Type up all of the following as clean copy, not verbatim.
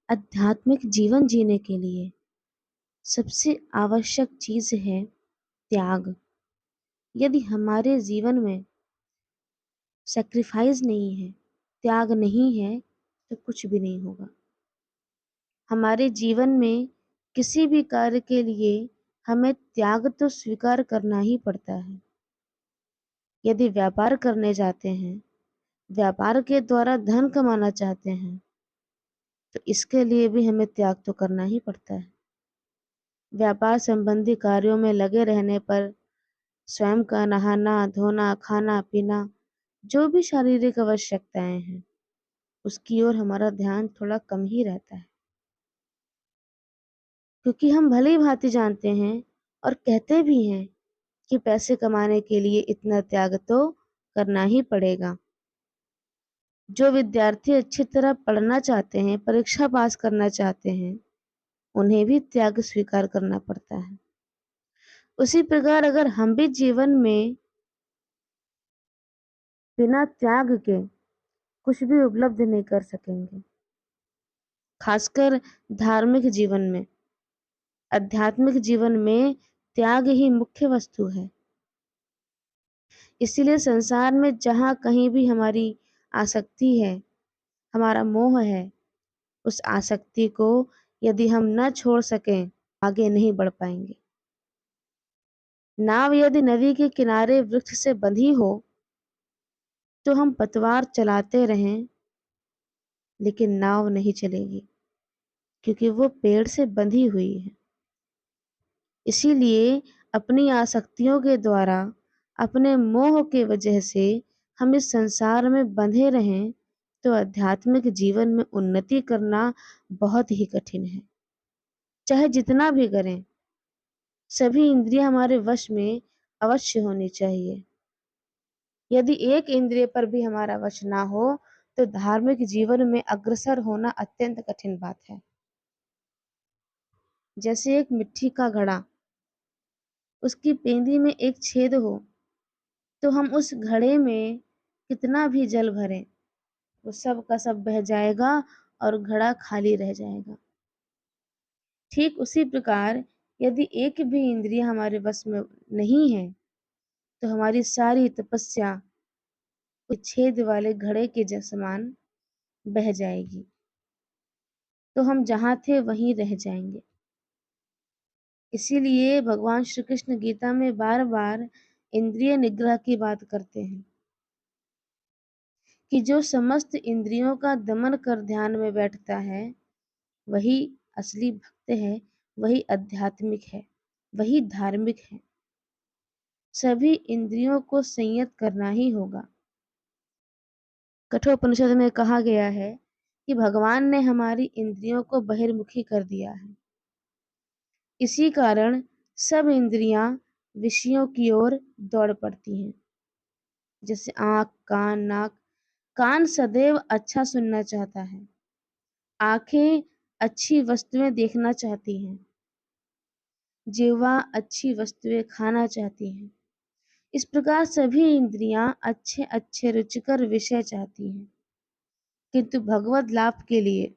आध्यात्मिक जीवन जीने के लिए सबसे आवश्यक चीज है त्याग। यदि हमारे जीवन में सैक्रिफाइस नहीं है, त्याग नहीं है, तो कुछ भी नहीं होगा। हमारे जीवन में किसी भी कार्य के लिए हमें त्याग तो स्वीकार करना ही पड़ता है। यदि व्यापार करने जाते हैं, व्यापार के द्वारा धन कमाना चाहते हैं, तो इसके लिए भी हमें त्याग तो करना ही पड़ता है। व्यापार संबंधी कार्यों में लगे रहने पर स्वयं का नहाना, धोना, खाना, पीना, जो भी शारीरिक आवश्यकताएं हैं, उसकी ओर हमारा ध्यान थोड़ा कम ही रहता है। क्योंकि हम भली भांति जानते हैं और कहते भी हैं कि पैसे कमाने के लिए इतना त्याग तो करना ही पड़ेगा। जो विद्यार्थी अच्छी तरह पढ़ना चाहते हैं, परीक्षा पास करना चाहते हैं, उन्हें भी त्याग स्वीकार करना पड़ता है। उसी प्रकार अगर हम भी जीवन में बिना त्याग के कुछ भी उपलब्ध नहीं कर सकेंगे। खासकर धार्मिक जीवन में, आध्यात्मिक जीवन में त्याग ही मुख्य वस्तु है। इसीलिए संसार में जहाँ कहीं भी हमारी आसक्ति है, हमारा मोह है, उस आसक्ति को यदि हम न छोड़ सकें, आगे नहीं बढ़ पाएंगे। नाव यदि नदी के किनारे वृक्ष से बंधी हो, तो हम पतवार चलाते रहें, लेकिन नाव नहीं चलेगी, क्योंकि वो पेड़ से बंधी हुई है। इसीलिए अपनी आसक्तियों के द्वारा, अपने मोह के वजह से हम इस संसार में बंधे रहें, तो आध्यात्मिक जीवन में उन्नति करना बहुत ही कठिन है। चाहे जितना भी करें, सभी इंद्रियां हमारे वश में अवश्य होनी चाहिए। यदि एक इंद्रिय पर भी हमारा वश ना हो, तो धार्मिक जीवन में अग्रसर होना अत्यंत कठिन बात है। जैसे एक मिट्टी का घड़ा, उसकी पेंदी में एक छेद हो, तो हम उस घड़े में कितना भी जल भरें, वो सब का सब बह जाएगा और घड़ा खाली रह जाएगा। ठीक उसी प्रकार यदि एक भी इंद्रिय हमारे वश में नहीं है, तो हमारी सारी तपस्या उस छेद वाले घड़े के समान बह जाएगी, तो हम जहाँ थे वहीं रह जाएंगे। इसीलिए भगवान श्री कृष्ण गीता में बार बार इंद्रिय निग्रह की बात करते हैं कि जो समस्त इंद्रियों का दमन कर ध्यान में बैठता है, वही असली भक्त है, वही आध्यात्मिक है, वही धार्मिक है। सभी इंद्रियों को संयत करना ही होगा। कठोपनिषद में कहा गया है कि भगवान ने हमारी इंद्रियों को बहिर्मुखी कर दिया है। इसी कारण सब इंद्रियां विषयों की ओर दौड़ पड़ती हैं। जैसे आंख, कान, नाक। कान सदैव अच्छा सुनना चाहता है, आंखें अच्छी वस्तुएं देखना चाहती हैं, जिह्वा अच्छी वस्तुएं खाना चाहती हैं। इस प्रकार सभी इंद्रियां अच्छे अच्छे रुचिकर विषय चाहती हैं, किंतु भगवत लाभ के लिए,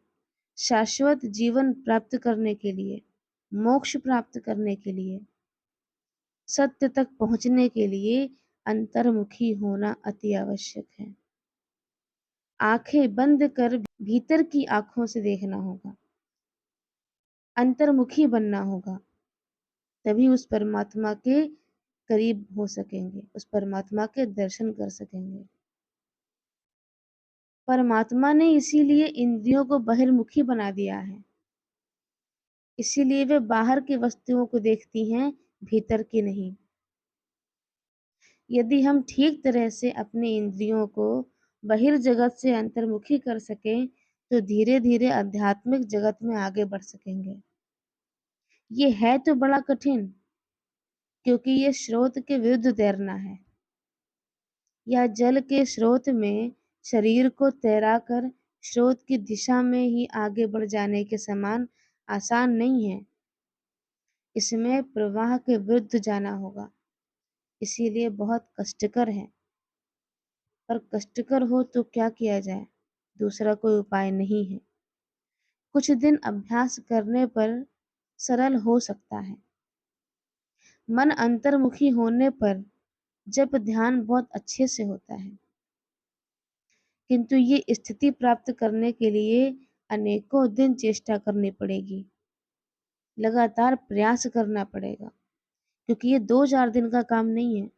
शाश्वत जीवन प्राप्त करने के लिए, मोक्ष प्राप्त करने के लिए, सत्य तक पहुंचने के लिए अंतर्मुखी होना अति आवश्यक है। आंखें बंद कर भीतर की आंखों से देखना होगा, अंतर्मुखी बनना होगा, तभी उस परमात्मा के करीब हो सकेंगे, उस परमात्मा के दर्शन कर सकेंगे। परमात्मा ने इसीलिए इंद्रियों को बहिर्मुखी बना दिया है। इसीलिए वे बाहर की वस्तुओं को देखती हैं, भीतर की नहीं। यदि हम ठीक तरह से अपने इंद्रियों को बहिर्जगत से अंतर्मुखी कर सकें, तो धीरे धीरे आध्यात्मिक जगत में आगे बढ़ सकेंगे। ये है तो बड़ा कठिन, क्योंकि ये स्रोत के विरुद्ध तैरना है, या जल के स्रोत में शरीर को तैराकर स्रोत की दिशा में ही आगे बढ़ जाने के समान आसान नहीं है। इसमें प्रवाह के विरुद्ध जाना होगा, इसीलिए बहुत कष्टकर है। पर कष्टकर हो तो क्या किया जाए, दूसरा कोई उपाय नहीं है। कुछ दिन अभ्यास करने पर सरल हो सकता है। मन अंतर्मुखी होने पर जब ध्यान बहुत अच्छे से होता है, किंतु ये स्थिति प्राप्त करने के लिए अनेकों दिन चेष्टा करनी पड़ेगी, लगातार प्रयास करना पड़ेगा, क्योंकि ये 2-4 दिन का काम नहीं है।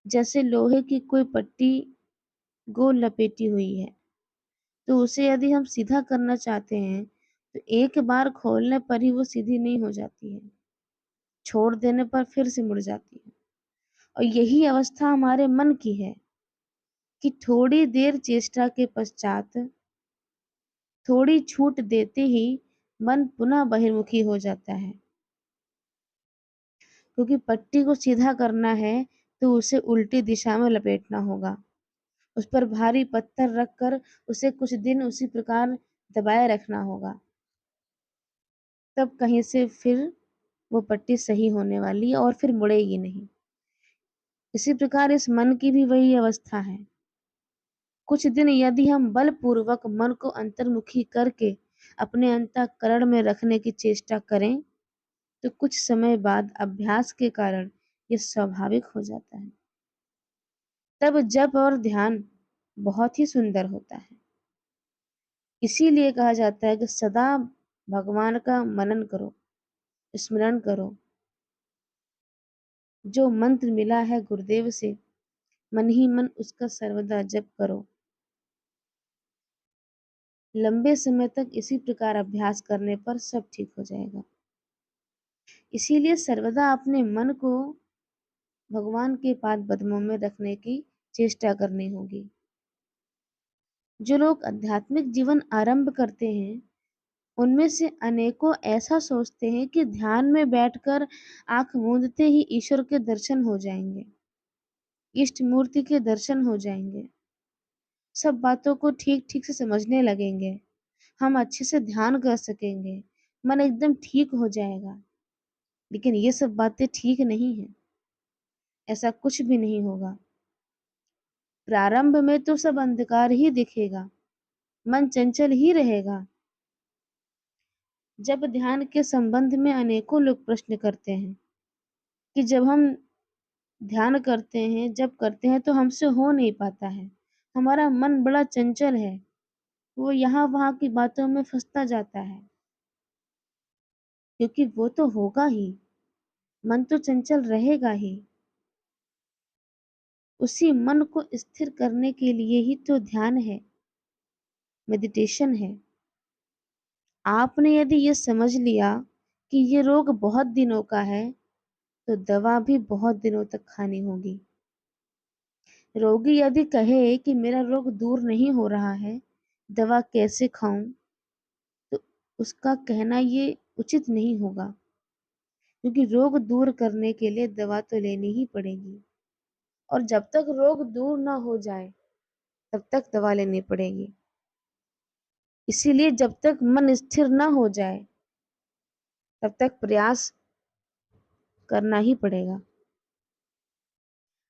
जैसे लोहे की कोई पट्टी गोल लपेटी हुई है, तो उसे यदि हम सीधा करना चाहते हैं, तो एक बार खोलने पर ही वो सीधी नहीं हो जाती है, छोड़ देने पर फिर से मुड़ जाती है। और यही अवस्था हमारे मन की है कि थोड़ी देर चेष्टा के पश्चात, थोड़ी छूट देते ही मन पुनः बहिर्मुखी हो जाता है। क्योंकि पट्टी को सीधा करना है तो उसे उल्टी दिशा में लपेटना होगा, उस पर भारी पत्थर रखकर उसे कुछ दिन उसी प्रकार दबाए रखना होगा, तब कहीं से फिर वो पट्टी सही होने वाली है और फिर मुड़ेगी नहीं। इसी प्रकार इस मन की भी वही अवस्था है। कुछ दिन यदि हम बलपूर्वक मन को अंतर्मुखी करके अपने अंतःकरण में रखने की चेष्टा करें, तो कुछ समय बाद अभ्यास के कारण ये स्वाभाविक हो जाता है। तब जप और ध्यान बहुत ही सुंदर होता है। इसीलिए कहा जाता है कि सदा भगवान का मनन करो, स्मरण करो। जो मंत्र मिला है गुरुदेव से, मन ही मन उसका सर्वदा जप करो। लंबे समय तक इसी प्रकार अभ्यास करने पर सब ठीक हो जाएगा। इसीलिए सर्वदा अपने मन को भगवान के पाद पद्मों में रखने की चेष्टा करनी होगी। जो लोग आध्यात्मिक जीवन आरंभ करते हैं, उनमें से अनेकों ऐसा सोचते हैं कि ध्यान में बैठकर आंख मूंदते ही ईश्वर के दर्शन हो जाएंगे, इष्ट मूर्ति के दर्शन हो जाएंगे, सब बातों को ठीक ठीक से समझने लगेंगे, हम अच्छे से ध्यान कर सकेंगे, मन एकदम ठीक हो जाएगा। लेकिन ये सब बातें ठीक नहीं है, ऐसा कुछ भी नहीं होगा। प्रारंभ में तो सब अंधकार ही दिखेगा, मन चंचल ही रहेगा। जब ध्यान के संबंध में अनेकों लोग प्रश्न करते हैं कि जब हम ध्यान करते हैं, जब करते हैं तो हमसे हो नहीं पाता है, हमारा मन बड़ा चंचल है, वो यहाँ वहाँ की बातों में फंसता जाता है। क्योंकि वो तो होगा ही, मन तो चंचल रहेगा ही। उसी मन को स्थिर करने के लिए ही तो ध्यान है, मेडिटेशन है। आपने यदि ये समझ लिया कि ये रोग बहुत दिनों का है, तो दवा भी बहुत दिनों तक खानी होगी। रोगी यदि कहे कि मेरा रोग दूर नहीं हो रहा है, दवा कैसे खाऊं, तो उसका कहना ये उचित नहीं होगा, क्योंकि रोग दूर करने के लिए दवा तो लेनी ही पड़ेगी, और जब तक रोग दूर ना हो जाए तब तक दवा लेनी पड़ेगी। इसीलिए जब तक मन स्थिर ना हो जाए तब तक प्रयास करना ही पड़ेगा।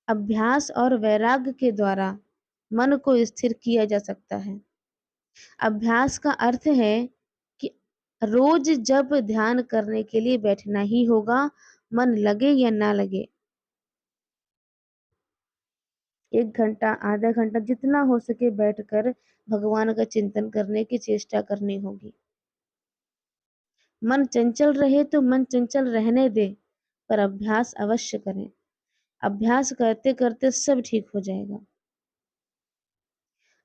अभ्यास और वैराग्य के द्वारा मन को स्थिर किया जा सकता है। अभ्यास का अर्थ है कि रोज जब ध्यान करने के लिए बैठना ही होगा, मन लगे या ना लगे। 1 घंटा, आधा घंटा, जितना हो सके बैठकर भगवान का चिंतन करने की चेष्टा करनी होगी। मन चंचल रहे तो मन चंचल रहने दे, पर अभ्यास अवश्य करें। अभ्यास करते करते सब ठीक हो जाएगा।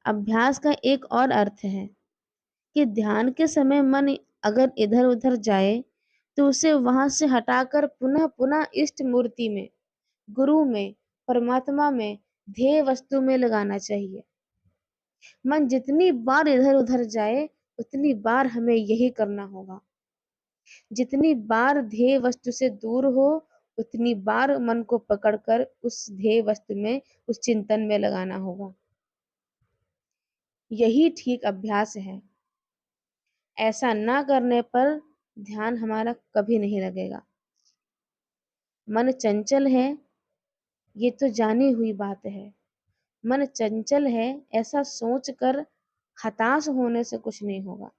अभ्यास का एक और अर्थ है कि ध्यान के समय मन अगर इधर उधर जाए तो उसे वहां से हटाकर पुनः पुनः इष्ट मूर्ति में, गुरु में, परमात्मा में, ध्येय वस्तु में लगाना चाहिए। मन जितनी बार इधर उधर जाए उतनी बार हमें यही करना होगा। जितनी बार ध्येय वस्तु से दूर हो उतनी बार मन को पकड़कर उस ध्येय वस्तु में, उस चिंतन में लगाना होगा। यही ठीक अभ्यास है। ऐसा ना करने पर ध्यान हमारा कभी नहीं लगेगा। मन चंचल है, ये तो जानी हुई बात है। मन चंचल है ऐसा सोचकर हताश होने से कुछ नहीं होगा।